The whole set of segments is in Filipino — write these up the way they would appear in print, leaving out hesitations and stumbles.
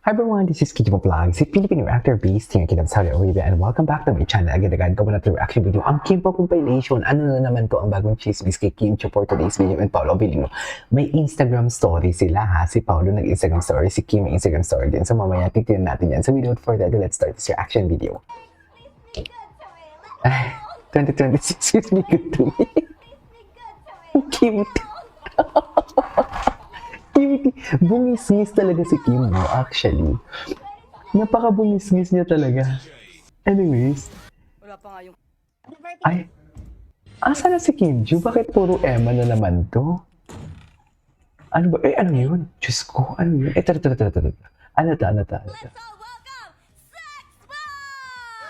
Hi everyone, this is Kiki Vlog, si Filipino actor based here in Saudi Arabia, and welcome back to my channel. Agad-agad ko muna ito reaction video. Ang Kim Pop compilation. Ano na naman to ang bagong chismis kay Kim Cho for today's video and Paolo Abilino. May Instagram story sila ha. Si Paolo nag-Instagram story, si Kim may Instagram story din. So mamaya tignan natin yan. So without further ado, let's start this reaction video. Ay, 2026 is me good to me. Cute. Cute. Bungis-ngis talaga si Kim, no? Actually. Napaka-bungis-ngis niya talaga. Anyways. Wala pa nga yung... Ay. Asa na si Kim Ju? Bakit puro Emma na naman to? Ano ba? Eh, ano yun? Diyos ko, ano yun? Eh, tara. Ano ta?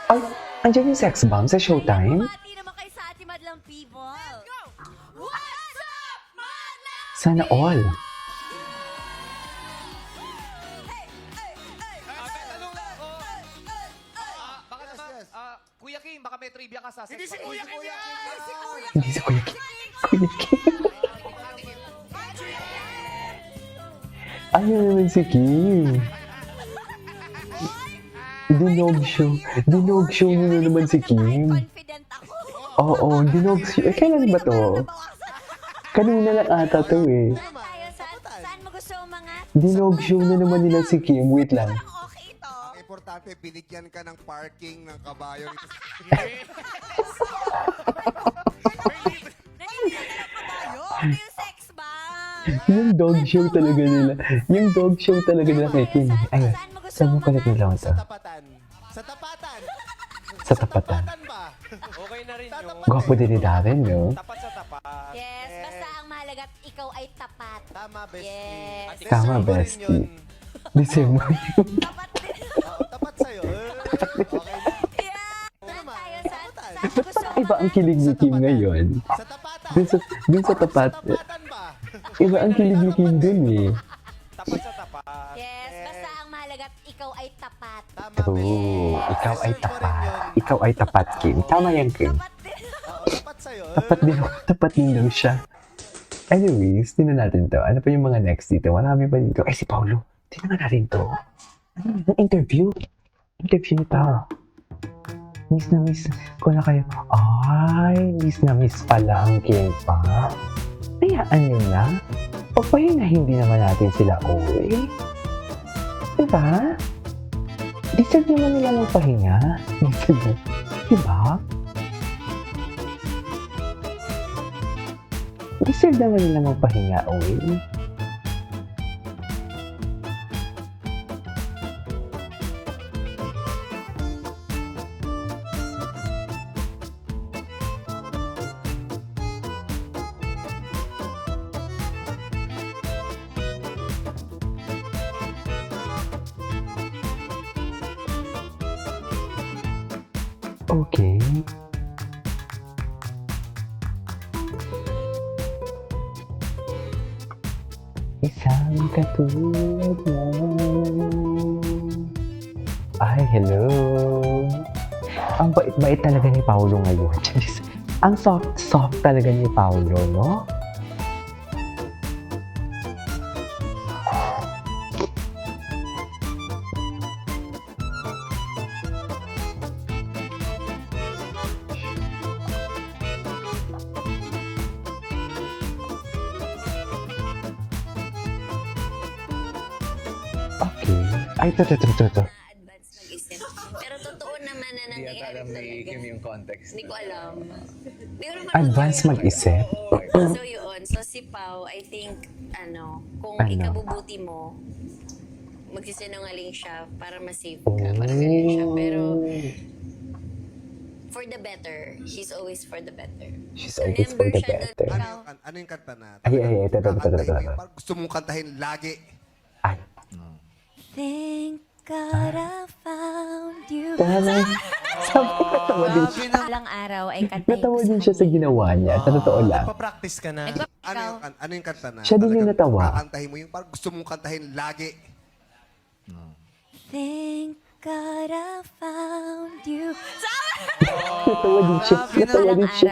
Ay, andyan yung sex bomb sa Showtime? Pati naman kayo sa ating madlang people. Let's go! What's up, madlang? Sana all. Baka naman, Kuya Kim, baka may trivia ka sa sex. Hindi si Kuya Kim yan! Hindi si Kuya Kim. Kuya Kim. Ayun naman si Kim. Dinog show niyo na naman si Kim. Confident ako. Oo, dinog show. Eh, kailan ba to? Kanina lang ata to eh. Saan tayo? Saan mo gusto mga... Dinog show na naman nila si Kim. Wait lang. Parang okay ito. Ang importante, binigyan ka ng parking ng kabayo. Naniniwala ka ba yun? Yung sex bomb. Yung dog show talaga nila. Yung dog show talaga nila kay Kim. Ayun. Saan mo gusto Saan mo palit nila ito? Sa tapatan. Sa tapatan. Sa tapatan. ba? Okay na rin yun. Gwapo din ni Darren, no? Tapat sa tapat. Yes, basta ang mahalaga at ikaw ay tapat. Tama, bestie. Yes. At Tama, December rin bestie. yun. December. Tapat din. Oo, tapat sa'yo. Okay na. Yeah. Saan tayo? Saan mo gusto Iba ang kilig ni Kim ngayon. Sa tapatan. Dun sa tapat. Sa tapatan ba? Iba ang kilig ni Kim dun eh. Tapat sa tapat. Yes, basta ang mahalaga at ikaw ay tapat. Tama, True. Ikaw ay Deserve mo rin tapat. yun. Ikaw ay tapat, Kim. Tama yan, Kim. Tapat din. Oo, tapat sa'yo. Tapat din daw siya. Anyways, tingnan natin to. Ano pa yung mga next dito? Marami pa dito. Ay, si Paolo. Tingnan natin to. Ano yung interview? Interview ni Pao. Miss na miss ko na kayo. Ay, miss na miss pala ang Kim pa. Hayaan nyo na. Pagpahingahin din naman natin sila uwi. Diba? Deserve naman nila magpahinga. Diba? Deserve naman nila magpahinga uwi. Okay. Isang katulad mo. Ay, hello. Ang bait-bait talaga ni Paolo ngayon. Ang soft talaga ni Paolo, no? Okay. Ay, ito. Advance mag-isip. Pero totoo naman na nangyayari talaga. yung context. Hindi ko alam. Hindi ko naman Advance mag-isip? So yun. So si Pao, I think, kung Ano? ikabubuti mo, magsisinungaling siya para ma-save ka. Parang ganyan siya. Pero, for the better. He's always for the better. She's always for the better. Ano yung kanta na? Ay, ito. Parang gusto mong kantahin lagi. Ay, Thank God I found you. tama. Sabi ko, natawa din siya. Walang araw ay kantahin Natawa din siya sa ginawa niya. Sa totoo lang. Pa-practice ka na. Ano yung kanta na? Siya din yung talagang natawa. kakantahin mo yung parang gusto mong kantahin lagi. Thank God I found you. Natawa din siya.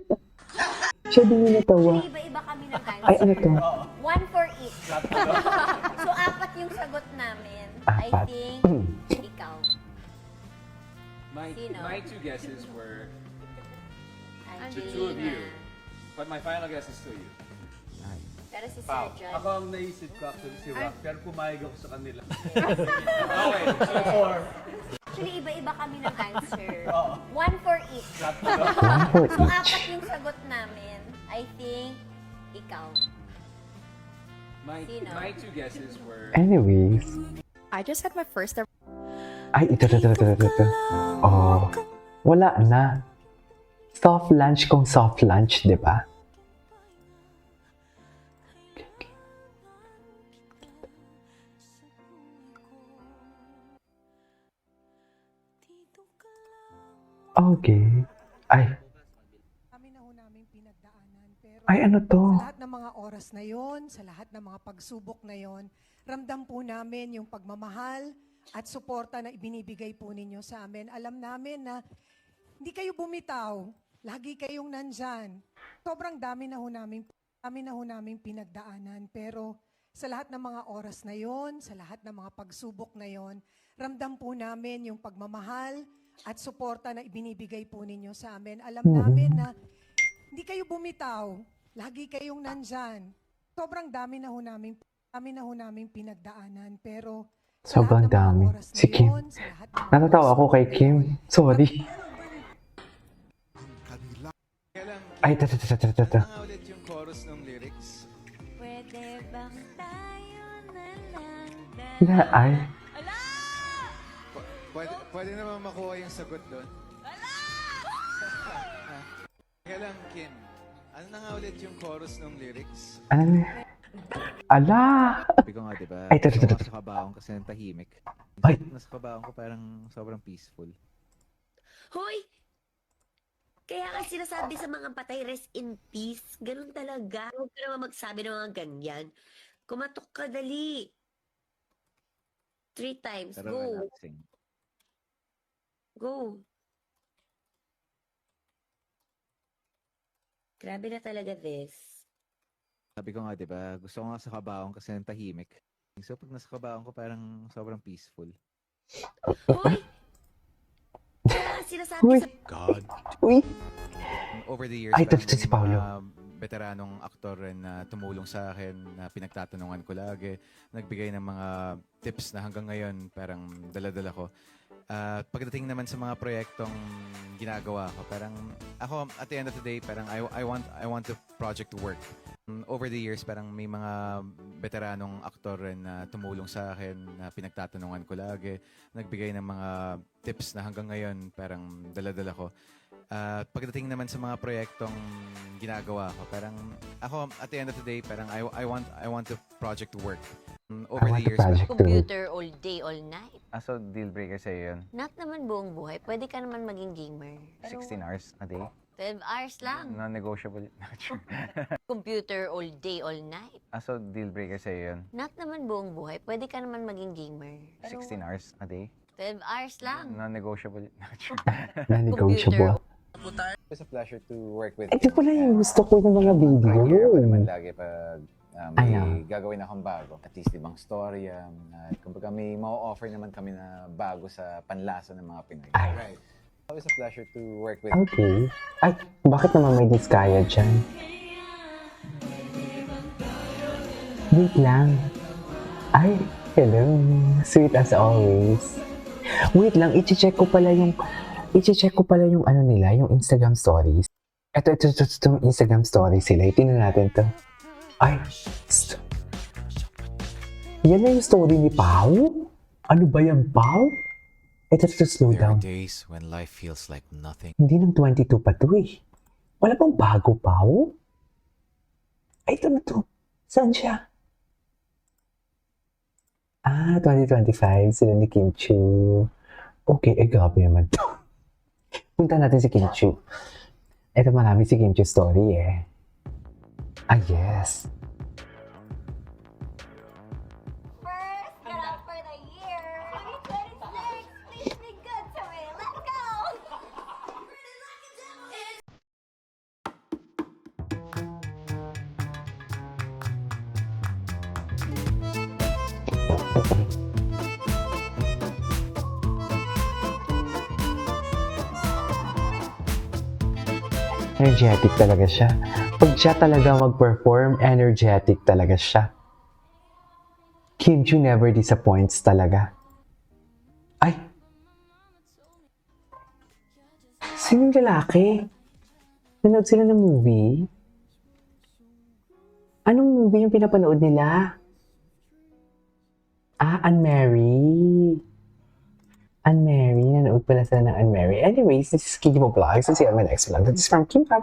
Siya din yung natawa. Iba-iba kami ng answer. Ay, ano to? One for each. So, apat yung sagot namin. Ah, I Apat. think, ikaw. My Sino? my two guesses were the Angelina. two of you, but my final guess is still you. Pero si Sir Pao. John. Ako ang naisip ko actually si Rock, pero pumayag ako sa kanila. Okay, so Actually, iba-iba kami ng answer. One for each. One for So, each. apat yung sagot namin. I think, ikaw. my Sino? my two guesses were Anyways. I just had my first Ay, ito. Oh. Wala na. Soft lunch kung soft lunch, di ba? Okay. Ay, Kami na ho namin pinagdaanan. Pero ay ano to? sa lahat ng mga oras na yon, sa lahat ng mga pagsubok na yon, ramdam po namin yung pagmamahal at suporta na ibinibigay po ninyo sa amin. Alam namin na hindi kayo bumitaw, lagi kayong nandyan. Sobrang dami na ho namin pinagdaanan. Pero sa lahat ng mga oras na yon, sa lahat ng mga pagsubok na yon, ramdam po namin yung pagmamahal at suporta na ibinibigay po ninyo sa amin. Alam namin na hindi kayo bumitaw, lagi kayong nandyan. Sobrang dami na ho namin pinagdaanan. Pero sa Sobrang lahat ng mga dami. oras na Si Kim. yon, sa lahat ng mga Natatawa ako kay Kim. Sorry. kailan Ay, ito. nga ulit yung chorus ng lyrics? Pwede bang tayo na lang Ay. Pwede naman makuha yung sagot doon. Kailan Kim? Ano na nga ulit yung chorus ng lyrics? Ano? Ala! Sabi ko nga, di ba? Ay, ito. Nasa kabaong kasi ng tahimik. Ay. Nasa kabaong ko parang sobrang peaceful. Hoy! Kaya nga sinasabi sa mga patay, rest in peace. Ganun talaga. Huwag ka naman magsabi ng mga ganyan. Kumatok ka, dali. 3 times. Pero Go. relaxing. Go. Grabe na talaga this. Sabi ko nga, di ba? Gusto ko nga sa kabaong kasi ng tahimik. So pag nasa kabaong ko parang sobrang peaceful. Hoy! Kaya nga sinasabi Uy. sa Uy! Over the years, Ay, ito parang si may Paolo. mga veteranong aktor rin na tumulong sa akin, na pinagtatanungan ko lagi, nagbigay ng mga tips na hanggang ngayon parang dala-dala ko. At pagdating naman sa mga proyektong ginagawa ko, parang ako at the end of the day, parang I want the project to work. Over the years, parang may mga veteranong aktor rin na tumulong sa akin, na pinagtatanungan ko lagi, nagbigay ng mga tips na hanggang ngayon parang dala-dala ko. At pagdating naman sa mga proyektong ginagawa ko, parang ako at the end of the day, parang I want the project to work. Over I want the the years, project to work. Computer all day, all night. So deal breaker sa'yo yun? Not naman buong buhay. Pwede ka naman maging gamer. Pero 16 hours a day? 12 hours lang. Non-negotiable. Not sure. Computer all day, all night. So deal breaker sa'yo yun? Not naman buong buhay. Pwede ka naman maging gamer. Pero 16 hours a day? 12 hours lang. Non-negotiable. Not sure. Non-negotiable. It's a pleasure to work with. Ito pala yung gusto ko ng mga video. Idea ko naman lagi pag may Ano? gagawin akong bago. At least ibang story. At kumbaga may ma-offer naman kami na bago sa panlasa ng mga Pinoy. Ay. Right. So it's a pleasure to work with. Okay. Ay, bakit naman may diskaya dyan? Wait lang. Ay, hello. Sweet as always. Wait lang, i-check ko pala yung ano nila, yung Instagram stories. Ito, yung Instagram stories sila. Tingnan natin to. Ay, yan na yung story ni Pao? Ano ba yan, Pao? Ito, slow There are down. days when life feels like nothing. Hindi ng 22 pa to eh. Wala bang bago, Pao? Ay, ito na to. Saan siya? 2025. Sila ni Kim Chu. Okay, grabe naman to. Punta natin si Kim Chu. Ito marami si Kim Chu story eh. Yes. First, get up for the year. 2026. Please be good to me. Let's go. Energetic talaga siya. Pag siya talaga mag-perform, energetic talaga siya. Kim Chiu never disappoints talaga. Ay! Sinong lalaki? Nanood sila ng movie? Anong movie yung pinapanood nila? Unmarried. Unmarried. Nanood pala sila ng Unmarried. Anyways, this is Kim Vlogs. And see you on my next vlog. This is from Kim Vlogs.